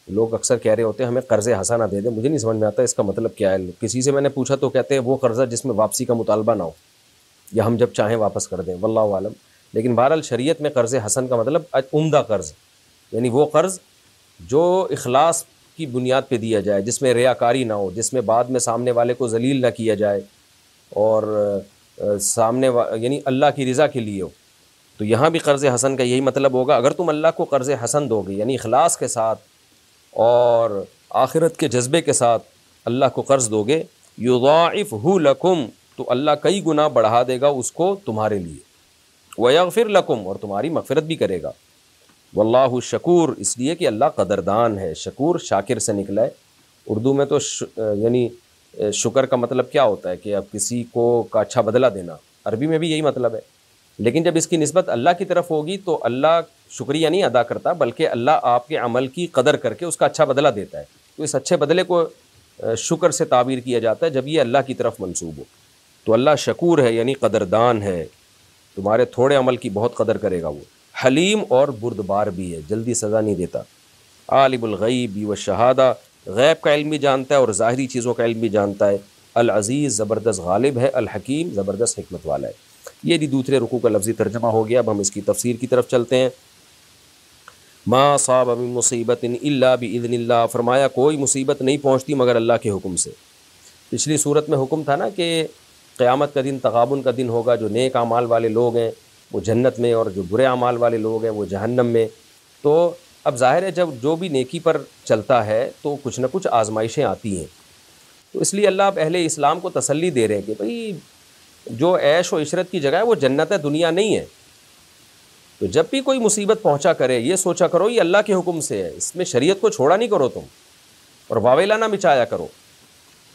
لوگ اکثر کہہ رہے ہوتے ہیں ہمیں قرض حسنہ دے دیں، مجھے نہیں سمجھ میں آتا اس کا مطلب کیا ہے۔ کسی سے میں نے پوچھا تو کہتے ہیں وہ قرضہ جس میں واپسی کا مطالبہ نہ ہو، یا ہم جب چاہیں واپس کر دیں، واللہ عالم۔ لیکن بہرحال شریعت میں قرض حسن کا مطلب عمدہ قرض، یعنی وہ قرض جو اخلاص کی بنیاد پہ دیا جائے، جس میں ریاکاری نہ ہو، جس میں بعد میں سامنے والے کو ذلیل نہ کیا جائے، اور یعنی اللہ کی رضا کے لیے ہو۔ تو یہاں بھی قرض حسن کا یہی مطلب ہوگا، اگر تم اللہ کو قرض حسن دو گے، یعنی اخلاص کے ساتھ اور آخرت کے جذبے کے ساتھ اللہ کو قرض دو گے، یضاعفہ لکم، تو اللہ کئی گنا بڑھا دے گا اس کو تمہارے لیے، ویغفر لکم، اور تمہاری مغفرت بھی کرے گا۔ واللہ شکور، اس لیے کہ اللہ قدردان ہے، شکور شاکر سے نکلا ہے۔ اردو میں تو یعنی شکر کا مطلب کیا ہوتا ہے کہ اب کسی کو کا اچھا بدلہ دینا، عربی میں بھی یہی مطلب ہے۔ لیکن جب اس کی نسبت اللہ کی طرف ہوگی تو اللہ شکریہ نہیں ادا کرتا، بلکہ اللہ آپ کے عمل کی قدر کر کے اس کا اچھا بدلہ دیتا ہے. تو اس اچھے بدلے کو شکر سے تعبیر کیا جاتا ہے جب یہ اللہ کی طرف منسوب ہو. تو اللہ شکور ہے یعنی قدردان ہے، تمہارے تھوڑے عمل کی بہت قدر کرے گا وہ. حلیم اور بردبار بھی ہے، جلدی سزا نہیں دیتا. عالم الغیب والشہادہ، غیب کا علم بھی جانتا ہے اور ظاہری چیزوں کا علم بھی جانتا ہے. العزیز زبردست غالب ہے، الحکیم زبردست حکمت والا ہے. یہ بھی دوسرے رکوع کا لفظی ترجمہ ہو گیا. اب ہم اس کی تفسیر کی طرف چلتے ہیں. ما صاب من مصیبت الا باذن اللہ، فرمایا کوئی مصیبت نہیں پہنچتی مگر اللہ کے حکم سے. پچھلی صورت میں حکم تھا نا کہ قیامت کا دن تغابن کا دن ہوگا، جو نیک اعمال والے لوگ ہیں وہ جنت میں اور جو برے اعمال والے لوگ ہیں وہ جہنم میں. تو اب ظاہر ہے جب جو بھی نیکی پر چلتا ہے تو کچھ نہ کچھ آزمائشیں آتی ہیں. تو اس لیے اللہ اب اہل اسلام کو تسلی دے رہے ہیں کہ بھئی جو عیش و عشرت کی جگہ ہے وہ جنت ہے، دنیا نہیں ہے. تو جب بھی کوئی مصیبت پہنچا کرے یہ سوچا کرو یہ اللہ کے حکم سے ہے، اس میں شریعت کو چھوڑا نہیں کرو تم اور واویلا نہ مچایا کرو.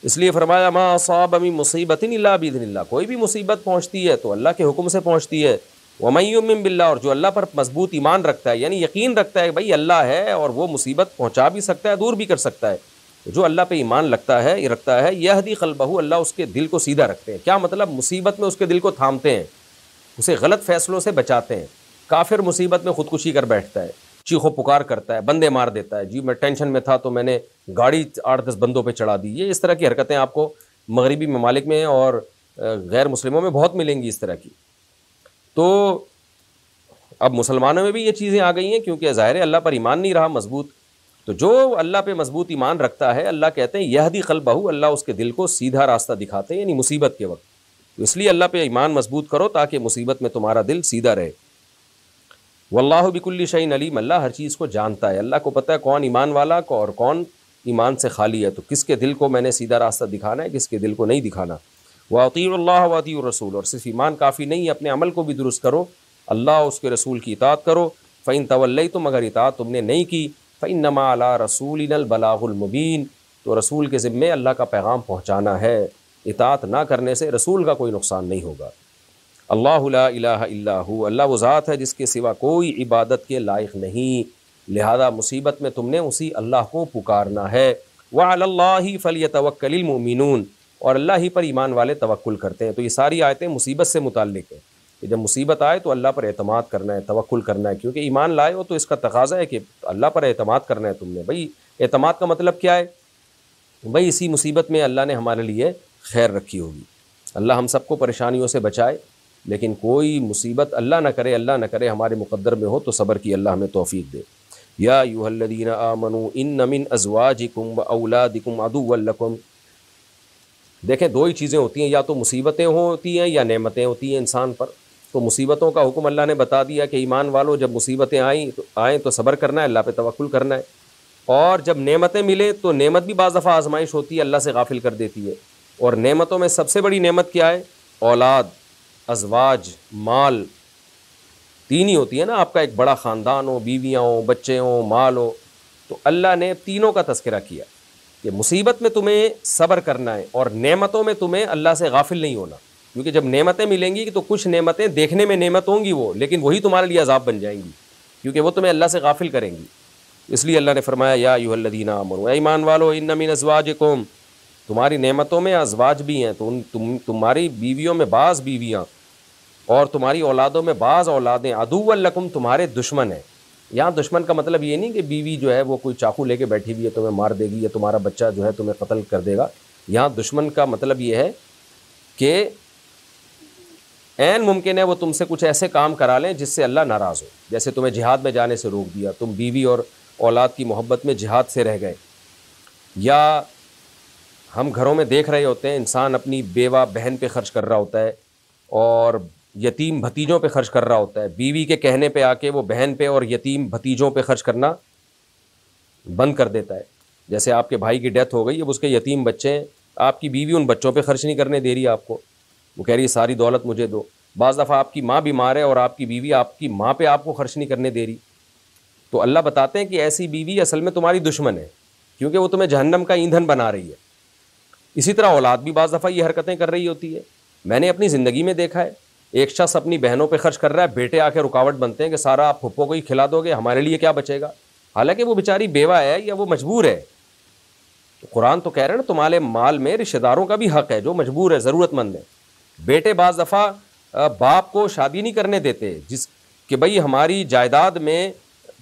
اس لیے فرمایا ما اصاب من مصیبت الا باذن اللہ، کوئی بھی مصیبت پہنچتی ہے تو اللہ کے حکم سے پہنچتی ہے. ومن یؤمن باللہ، اور جو اللہ پر مضبوط ایمان رکھتا ہے یعنی یقین رکھتا ہے کہ بھائی اللہ ہے اور وہ مصیبت پہنچا بھی سکتا ہے دور بھی کر سکتا ہے. جو اللہ پہ ایمان رکھتا ہے یہدی قلبہ، اللہ اس کے دل کو سیدھا رکھتے ہیں. کیا مطلب؟ مصیبت میں اس کے دل کو تھامتے ہیں، اسے غلط فیصلوں سے بچاتے ہیں. کافر مصیبت میں خودکشی کر بیٹھتا ہے، چیخو پکار کرتا ہے، بندے مار دیتا ہے، جی میں ٹینشن میں تھا تو میں نے گاڑی 8-10 بندوں پہ چڑھا دی. یہ اس طرح کی حرکتیں آپ کو مغربی ممالک میں اور غیر مسلموں میں بہت ملیں گی اس طرح کی. تو اب مسلمانوں میں بھی یہ چیزیں آ گئی ہیں کیونکہ ظاہر اللہ پر ایمان نہیں رہا مضبوط. تو جو اللہ پہ مضبوط ایمان رکھتا ہے اللہ کہتے ہیں یہدی قلبہ، اللہ اس کے دل کو سیدھا راستہ دکھاتے ہیں یعنی مصیبت کے وقت. تو اس لیے اللہ پہ ایمان مضبوط کرو تاکہ مصیبت میں تمہارا دل سیدھا رہے. واللہ بکل شیء علیم، اللہ ہر چیز کو جانتا ہے. اللہ کو پتہ ہے کون ایمان والا کو اور کون ایمان سے خالی ہے. تو کس کے دل کو میں نے سیدھا راستہ دکھانا ہے، کس کے دل کو نہیں دکھانا. واطیعوا اللہ واطیعوا الرسول، اور صرف ایمان کافی نہیں، اپنے عمل کو بھی درست کرو، اللہ اس کے رسول کی اطاعت کرو. فإن تولیتم، اگر اطاعت تم نے نہیں کی، فإنما علی رسولنا البلاغ المبین، تو رسول کے ذمے اللہ کا پیغام پہنچانا ہے. اطاعت نہ کرنے سے رسول کا کوئی نقصان نہیں ہوگا. اللہ لا الہ الا ہو، اللہ وہ ذات ہے جس کے سوا کوئی عبادت کے لائق نہیں، لہذا مصیبت میں تم نے اسی اللہ کو پکارنا ہے. وعلی اللہ فلیتوکل المؤمنون، اور اللہ ہی پر ایمان والے توکل کرتے ہیں. تو یہ ساری آیتیں مصیبت سے متعلق ہیں کہ جب مصیبت آئے تو اللہ پر اعتماد کرنا ہے، توکل کرنا ہے. کیونکہ ایمان لائے ہو تو اس کا تقاضا ہے کہ اللہ پر اعتماد کرنا ہے تم نے. بھئی اعتماد کا مطلب کیا ہے؟ بھئی اسی مصیبت میں اللہ نے ہمارے لیے خیر رکھی ہوگی. اللہ ہم سب کو پریشانیوں سے بچائے، لیکن کوئی مصیبت اللہ نہ کرے ہمارے مقدر میں ہو تو صبر کی اللہ ہمیں توفیق دے. یا ایھا الذین آمنوا ان من ازواجکم واولادکم عدوا لکم. دیکھیں دو ہی چیزیں ہوتی ہیں، یا تو مصیبتیں ہوتی ہیں یا نعمتیں ہوتی ہیں انسان پر. تو مصیبتوں کا حکم اللہ نے بتا دیا کہ ایمان والوں جب مصیبتیں آئیں تو صبر کرنا ہے، اللہ پہ توکل کرنا ہے. اور جب نعمتیں ملیں تو نعمت بھی بعض دفعہ آزمائش ہوتی ہے، اللہ سے غافل کر دیتی ہے. اور نعمتوں میں سب سے بڑی نعمت کیا ہے؟ اولاد، ازواج، مال. تین ہی ہوتی ہے نا، آپ کا ایک بڑا خاندان ہو، بیویاں ہوں، بچے ہوں، مال ہو. تو اللہ نے تینوں کا تذکرہ کیا کہ مصیبت میں تمہیں صبر کرنا ہے اور نعمتوں میں تمہیں اللہ سے غافل نہیں ہونا. کیونکہ جب نعمتیں ملیں گی تو کچھ نعمتیں دیکھنے میں نعمت ہوں گی وہ، لیکن وہی تمہارے لیے عذاب بن جائیں گی کیونکہ وہ تمہیں اللہ سے غافل کریں گی. اس لیے اللہ نے فرمایا یا ایھا الذین آمنوا، اے ایمان والو، ان من ازواجکم، تمہاری نعمتوں میں ازواج بھی ہیں. تو تمہاری بیویوں میں بعض بیویاں اور تمہاری اولادوں میں بعض اولادیں عدو لکم، تمہارے دشمن ہیں. یہاں دشمن کا مطلب یہ نہیں کہ بیوی جو ہے وہ کوئی چاقو لے کے بیٹھی ہوئی ہے تمہیں مار دے گی یا تمہارا بچہ جو ہے تمہیں قتل کر دے گا. یہاں دشمن کا مطلب یہ ہے کہ عین ممکن ہے وہ تم سے کچھ ایسے کام کرا لیں جس سے اللہ ناراض ہو. جیسے تمہیں جہاد میں جانے سے روک دیا، تم بیوی اور اولاد کی محبت میں جہاد سے رہ گئے. یا ہم گھروں میں دیکھ رہے ہوتے ہیں انسان اپنی بیوہ بہن پہ خرچ کر رہا ہوتا ہے اور یتیم بھتیجوں پہ خرچ کر رہا ہوتا ہے. بیوی کے کہنے پہ آ کے وہ بہن پہ اور یتیم بھتیجوں پہ خرچ کرنا بند کر دیتا ہے. جیسے آپ کے بھائی کی ڈیتھ ہو گئی، اب اس کے یتیم بچے ہیں، آپ کی بیوی ان بچوں پہ خرچ نہیں کرنے دے رہی آپ کو، وہ کہہ رہی ہے ساری دولت مجھے دو. بعض دفعہ آپ کی ماں بیمار ہے اور آپ کی بیوی آپ کی ماں پہ آپ کو خرچ نہیں کرنے دے رہی. تو اللہ بتاتے ہیں کہ ایسی بیوی اصل میں تمہاری دشمن ہے کیونکہ وہ تمہیں جہنم کا ایندھن بنا رہی ہے. اسی طرح اولاد بھی بعض دفعہ یہ حرکتیں کر رہی ہوتی ہے. میں نے اپنی زندگی میں دیکھا ہے ایک شخص اپنی بہنوں پہ خرچ کر رہا ہے، بیٹے آ کے رکاوٹ بنتے ہیں کہ سارا آپ پھپھو کو ہی کھلا دو گے، ہمارے لیے کیا بچے گا، حالانکہ وہ بیچاری بیوہ ہے یا وہ مجبور ہے. قرآن تو کہہ رہے ہیں نا تمہارے مال میں رشتہ داروں کا بھی حق ہے جو مجبور ہے، ضرورت مند ہے. بیٹے بعض دفعہ باپ کو شادی نہیں کرنے دیتے، جس کہ بھئی ہماری جائیداد میں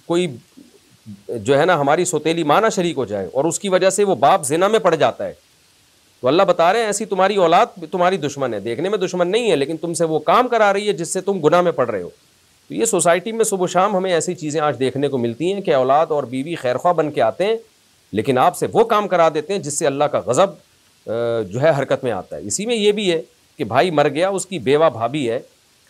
کوئی جو ہے نا ہماری سوتیلی ماں نہ شریک ہو جائے، اور اس کی وجہ سے وہ باپ زنا میں پڑ جاتا ہے. تو اللہ بتا رہے ہیں ایسی تمہاری اولاد تمہاری دشمن ہے، دیکھنے میں دشمن نہیں ہے لیکن تم سے وہ کام کرا رہی ہے جس سے تم گناہ میں پڑ رہے ہو. تو یہ سوسائٹی میں صبح و شام ہمیں ایسی چیزیں آج دیکھنے کو ملتی ہیں کہ اولاد اور بیوی خیرخواہ بن کے آتے ہیں لیکن آپ سے وہ کام کرا دیتے ہیں جس سے اللہ کا غضب جو ہے حرکت میں آتا ہے. اسی میں یہ بھی ہے کہ بھائی مر گیا، اس کی بیوہ بھابھی ہے،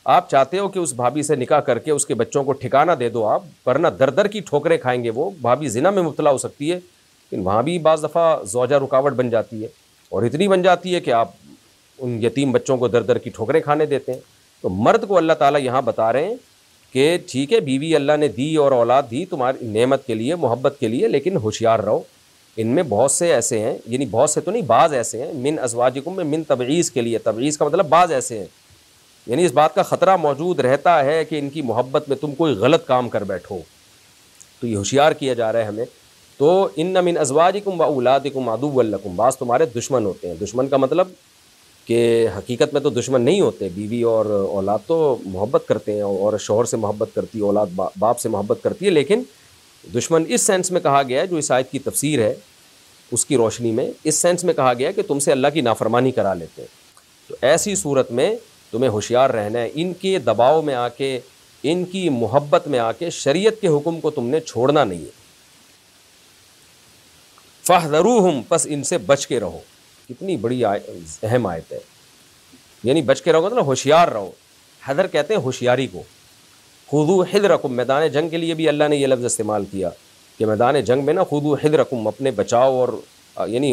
آپ چاہتے ہو کہ اس بھابھی سے نکاح کر کے اس کے بچوں کو ٹھکانہ دے دو آپ، ورنہ در در کی ٹھوکریں کھائیں گے، وہ بھابھی زنا میں مبتلا ہو سکتی ہے. لیکن وہاں بھی بعض دفعہ زوجہ رکاوٹ بن جاتی ہے، اور اتنی بن جاتی ہے کہ آپ ان یتیم بچوں کو در در کی ٹھوکریں کھانے دیتے ہیں. تو مرد کو اللہ تعالیٰ یہاں بتا رہے ہیں کہ ٹھیک ہے بیوی اللہ نے دی اور اولاد دی تمہاری نعمت کے لیے، محبت کے لیے، لیکن ہوشیار رہو. ان میں بہت سے ایسے ہیں، یعنی بہت سے تو نہیں، بعض ایسے ہیں، من ازواجکم میں من تبعیض کے لیے، تبعیض کا مطلب بعض ایسے ہیں، یعنی اس بات کا خطرہ موجود رہتا ہے کہ ان کی محبت میں تم کوئی غلط کام کر بیٹھو. تو یہ ہوشیار کیا جا رہا ہے ہمیں. تو ان من ازواجکم و اولادکم عدوا لکم، بعض تمہارے دشمن ہوتے ہیں. دشمن کا مطلب کہ حقیقت میں تو دشمن نہیں ہوتے، بیوی اور اولاد تو محبت کرتے ہیں، اور شوہر سے محبت کرتی ہے، اولاد باپ سے محبت کرتی ہے، لیکن دشمن اس سینس میں کہا گیا ہے جو اس آیت کی تفسیر ہے اس کی روشنی میں، اس سینس میں کہا گیا ہے کہ تم سے اللہ کی نافرمانی کرا لیتے ہیں. تو ایسی صورت میں تمہیں ہوشیار رہنا ہے، ان کے دباؤ میں آ کے، ان کی محبت میں آ کے شریعت کے حکم کو تم نے چھوڑنا نہیں ہے. فاحذروہم، پس ان سے بچ کے رہو. کتنی بڑی اہم آیت ہے، یعنی بچ کے رہو مطلب ہوشیار رہو. حذر کہتے ہیں ہوشیاری کو. خذوا حذرکم، میدان جنگ کے لیے بھی اللہ نے یہ لفظ استعمال کیا کہ میدان جنگ میں نا خذوا حذرکم، اپنے بچاؤ اور یعنی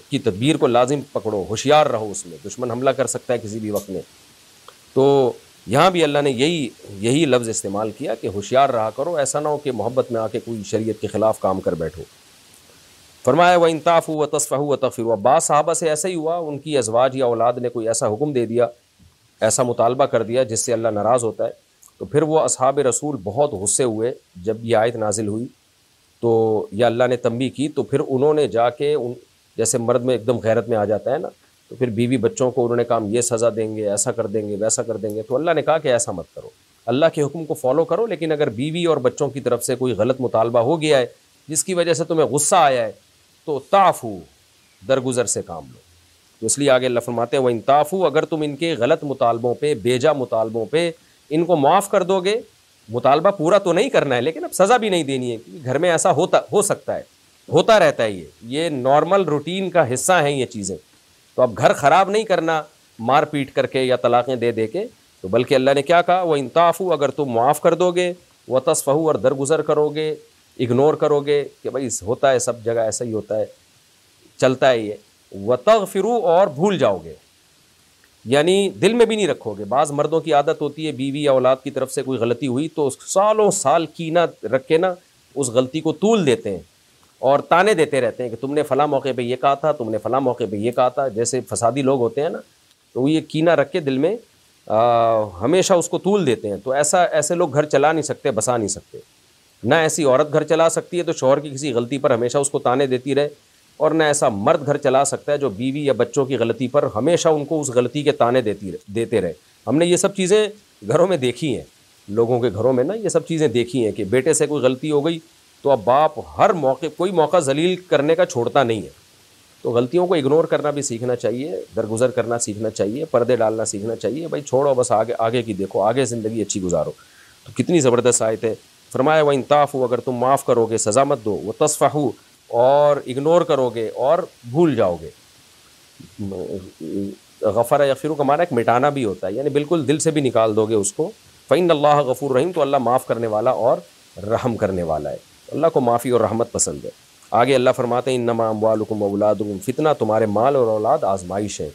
کی تدبیر کو لازم پکڑو، ہوشیار رہو. اس میں دشمن حملہ کر سکتا ہے کسی بھی وقت میں. تو یہاں بھی اللہ نے یہی لفظ استعمال کیا کہ ہوشیار رہا کرو، ایسا نہ ہو کہ محبت میں آ کے کوئی شریعت کے خلاف کام کر بیٹھو. فرمایا وَإِن تَعْفُوا وَتَصْفَحُوا وَتَغْفِرُوا. بعض صحابہ سے ایسا ہی ہوا، ان کی ازواج یا اولاد نے کوئی ایسا حکم دے دیا، ایسا مطالبہ کر دیا جس سے اللہ ناراض ہوتا ہے. تو پھر وہ اصحاب رسول بہت غصے ہوئے جب یہ آیت نازل ہوئی تو یا اللہ نے تنبیہ کی، تو پھر انہوں نے جا کے جیسے مرد میں ایک دم غیرت میں آ جاتا ہے نا، تو پھر بیوی بچوں کو انہوں نے کہا یہ سزا دیں گے، ایسا کر دیں گے، ویسا کر دیں گے. تو اللہ نے کہا کہ ایسا مت کرو، اللہ کے حکم کو فالو کرو، لیکن اگر بیوی اور بچوں کی طرف سے کوئی غلط مطالبہ ہو گیا ہے جس کی وجہ سے تمہیں غصہ آیا ہے تو تعفو، درگزر سے کام لو. تو اس لیے آگے اللہ فرماتے ہیں وَإِن تعفو، اگر تم ان کے غلط مطالبوں پہ، بیجا مطالبوں پہ ان کو معاف کر دو گے، مطالبہ پورا تو نہیں کرنا ہے لیکن اب سزا بھی نہیں دینی ہے، کیونکہ گھر میں ایسا ہو سکتا ہے، ہوتا رہتا ہے، یہ نارمل روٹین کا حصہ ہیں یہ چیزیں. تو اب گھر خراب نہیں کرنا مار پیٹ کر کے یا طلاقیں دے دے کے، تو بلکہ اللہ نے کیا کہا وَإِن تعفو، اگر تم معاف کر دو گے، وَتَصْفَحُوا، اور درگزر کرو گے، اگنور کرو گے کہ بھائی ہوتا ہے، سب جگہ ایسا ہی ہوتا ہے، چلتا ہے یہ، وَتَغْفِرُوا، اور بھول جاؤ گے، یعنی دل میں بھی نہیں رکھو گے. بعض مردوں کی عادت ہوتی ہے بیوی یا اولاد کی طرف سے کوئی غلطی ہوئی تو سالوں سال کینہ رکھ کے نا اس غلطی کو طول دیتے ہیں اور تانے دیتے رہتے ہیں کہ تم نے فلاں موقع پہ یہ کہا تھا، تم نے فلاں موقع پہ یہ کہا تھا. جیسے فسادی لوگ ہوتے ہیں نا، تو وہ یہ کینہ رکھ کے دل میں ہمیشہ اس کو طول دیتے ہیں. تو ایسے لوگ گھر چلا نہیں سکتے، بسا نہیں سکتے. نہ ایسی عورت گھر چلا سکتی ہے تو شوہر کی کسی غلطی پر ہمیشہ اس کو تانے دیتی رہے، اور نہ ایسا مرد گھر چلا سکتا ہے جو بیوی یا بچوں کی غلطی پر ہمیشہ ان کو اس غلطی کے تانے دیتے رہے. ہم نے یہ سب چیزیں گھروں میں دیکھی ہیں، لوگوں کے گھروں میں نا یہ سب چیزیں دیکھی ہیں کہ بیٹے سے کوئی غلطی ہو گئی تو اب باپ ہر موقع کوئی موقع ذلیل کرنے کا چھوڑتا نہیں ہے. تو غلطیوں کو اگنور کرنا بھی سیکھنا چاہیے، درگزر کرنا سیکھنا چاہیے، پردے ڈالنا سیکھنا چاہیے. بھائی چھوڑو، بس آگے کی دیکھو، آگے زندگی اچھی گزارو. تو کتنی زبردست آیت ہے. فرمایا وَإِن تعفوا، اگر تم معاف کرو گے، سزا مت دو، وَتَصْفَحُوا، اور اگنور کرو گے اور بھول جاؤ گے. غفر یغفر کا معنی ایک مٹانا بھی ہوتا ہے، یعنی بالکل دل سے بھی نکال دو گے اس کو. فإن اللہ غفور رحیم، تو اللہ معاف کرنے والا اور رحم کرنے والا ہے. اللہ کو معافی اور رحمت پسند ہے. آگے اللہ فرماتے ہیں انما اموالکم واولادکم فتنہ، تمہارے مال اور اولاد آزمائش ہے.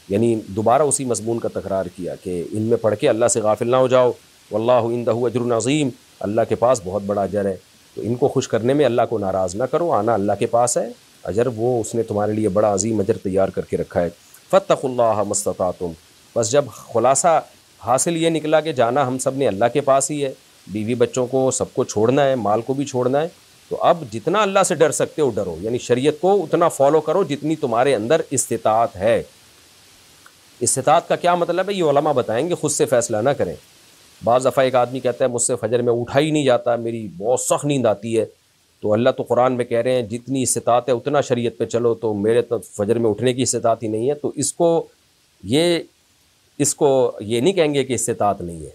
یعنی دوبارہ اسی مضمون کا تکرار کیا کہ ان میں پڑھ کے اللہ سے غافل نہ ہو جاؤ. واللہ عندہ اجر عظیم، اللہ کے پاس بہت بڑا اجر ہے. تو ان کو خوش کرنے میں اللہ کو ناراض نہ کرو، آنا اللہ کے پاس ہے اجر، وہ اس نے تمہارے لیے بڑا عظیم اجر تیار کر کے رکھا ہے. فاتقوا اللہ ما استطعتم، بس جب خلاصہ حاصل یہ نکلا کہ جانا ہم سب نے اللہ کے پاس ہی ہے، بیوی بچوں کو سب کو چھوڑنا ہے، مال کو بھی چھوڑنا ہے، تو اب جتنا اللہ سے ڈر سکتے ہو ڈرو، یعنی شریعت کو اتنا فالو کرو جتنی تمہارے اندر استطاعت ہے۔ استطاعت کا کیا مطلب ہے یہ علماء بتائیں گے، خود سے فیصلہ نہ کریں۔ بعض دفعہ ایک آدمی کہتا ہے مجھ سے فجر میں اٹھا ہی نہیں جاتا، میری بہت سخت نیند آتی ہے، تو اللہ تو قرآن میں کہہ رہے ہیں جتنی استطاعت ہے اتنا شریعت پہ چلو، تو میرے تو فجر میں اٹھنے کی استطاعت ہی نہیں ہے، تو اس کو یہ نہیں کہیں گے کہ استطاعت نہیں ہے۔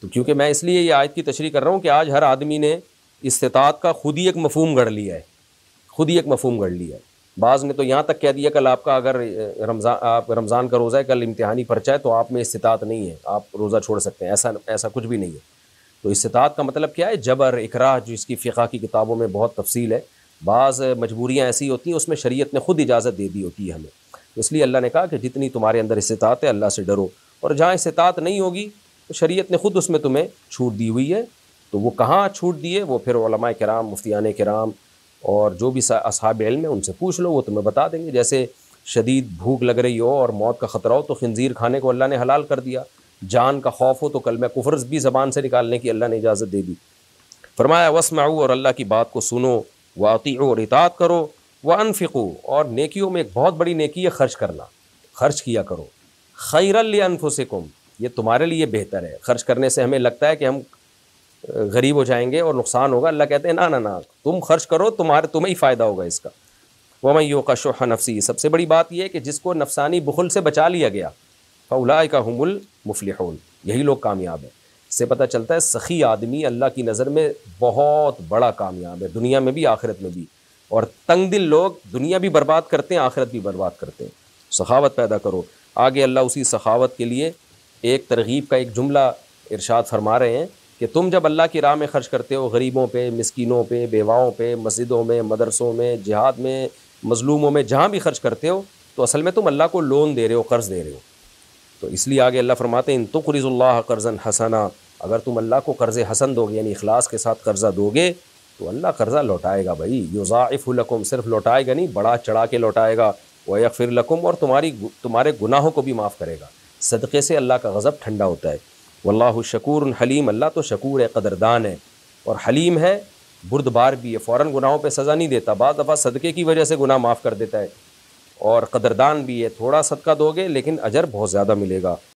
تو کیونکہ میں اس لیے یہ آیت کی تشریح کر رہا ہوں کہ آج ہر آدمی نے استطاعت کا خود ہی ایک مفہوم گڑھ لیا ہے، بعض نے تو یہاں تک کہہ دیا کل آپ کا اگر رمضان کا روزہ ہے، کل امتحانی پرچہ ہے، تو آپ میں استطاعت نہیں ہے، آپ روزہ چھوڑ سکتے ہیں، ایسا کچھ بھی نہیں ہے۔ تو استطاعت کا مطلب کیا ہے؟ جبر، اکراہ، جس کی فقہ کی کتابوں میں بہت تفصیل ہے۔ بعض مجبوریاں ایسی ہوتی ہیں اس میں شریعت نے خود اجازت دے دی ہوتی ہے ہمیں، اس لیے اللہ نے کہا کہ جتنی تمہارے اندر استطاعت ہے اللہ سے ڈرو، اور جہاں استطاعت نہیں ہوگی تو شریعت نے خود اس میں تمہیں چھوٹ دی ہوئی ہے۔ تو وہ کہاں چھوٹ دی ہے وہ پھر علماء کرام، مفتیان کرام اور جو بھی اصحاب علم ہے ان سے پوچھ لو، وہ تمہیں بتا دیں گے۔ جیسے شدید بھوک لگ رہی ہو اور موت کا خطرہ ہو تو خنزیر کھانے کو اللہ نے حلال کر دیا، جان کا خوف ہو تو کلمہ کفر بھی زبان سے نکالنے کی اللہ نے اجازت دے دی۔ فرمایا واسمعوا، اور اللہ کی بات کو سنو، واطیعوا، اور اطاعت کرو، وانفقوا، اور نیکیوں میں ایک بہت بڑی نیکی ہے خرچ کرنا، خرچ کیا کرو، خیرا لانفسکم، یہ تمہارے لیے بہتر ہے۔ خرچ کرنے سے ہمیں لگتا ہے کہ ہم غریب ہو جائیں گے اور نقصان ہوگا، اللہ کہتے ہیں نہ، تم خرچ کرو، تمہیں ہی فائدہ ہوگا اس کا۔ ومن یوق شح نفسی، سب سے بڑی بات یہ ہے کہ جس کو نفسانی بخل سے بچا لیا گیا، فاولئک هم المفلحون، یہی لوگ کامیاب ہیں۔ اس سے پتہ چلتا ہے سخی آدمی اللہ کی نظر میں بہت بڑا کامیاب ہے، دنیا میں بھی آخرت میں بھی، اور تنگ دل لوگ دنیا بھی برباد کرتے ہیں، آخرت بھی برباد کرتے ہیں۔ سخاوت پیدا کرو۔ آگے اللہ اسی سخاوت کے لیے ایک ترغیب کا ایک جملہ ارشاد فرما رہے ہیں کہ تم جب اللہ کی راہ میں خرچ کرتے ہو، غریبوں پہ، مسکینوں پہ، بیواؤں پہ، مسجدوں میں، مدرسوں میں، جہاد میں، مظلوموں میں، جہاں بھی خرچ کرتے ہو تو اصل میں تم اللہ کو لون دے رہے ہو، قرض دے رہے ہو۔ تو اس لیے آگے اللہ فرماتے ہیں ان تقرضوا اللہ قرضا حسنا، اگر تم اللہ کو قرض حسن دو گے یعنی اخلاص کے ساتھ قرضہ دو گے تو اللہ قرضہ لوٹائے گا بھائی، یضاعف لکم، صرف لوٹائے گا نہیں، بڑا چڑھا کے لوٹائے گا، ویغفر لکم، اور تمہارے گناہوں کو بھی معاف کرے گا۔ صدقے سے اللہ کا غضب ٹھنڈا ہوتا ہے۔ واللہ شکور حلیم، اللہ تو شکور ہے، قدردان ہے، اور حلیم ہے، بردبار بھی ہے، فوراً گناہوں پہ سزا نہیں دیتا، بعض دفعہ صدقے کی وجہ سے گناہ معاف کر دیتا ہے، اور قدردان بھی ہے، تھوڑا صدقہ دو گے لیکن اجر بہت زیادہ ملے گا۔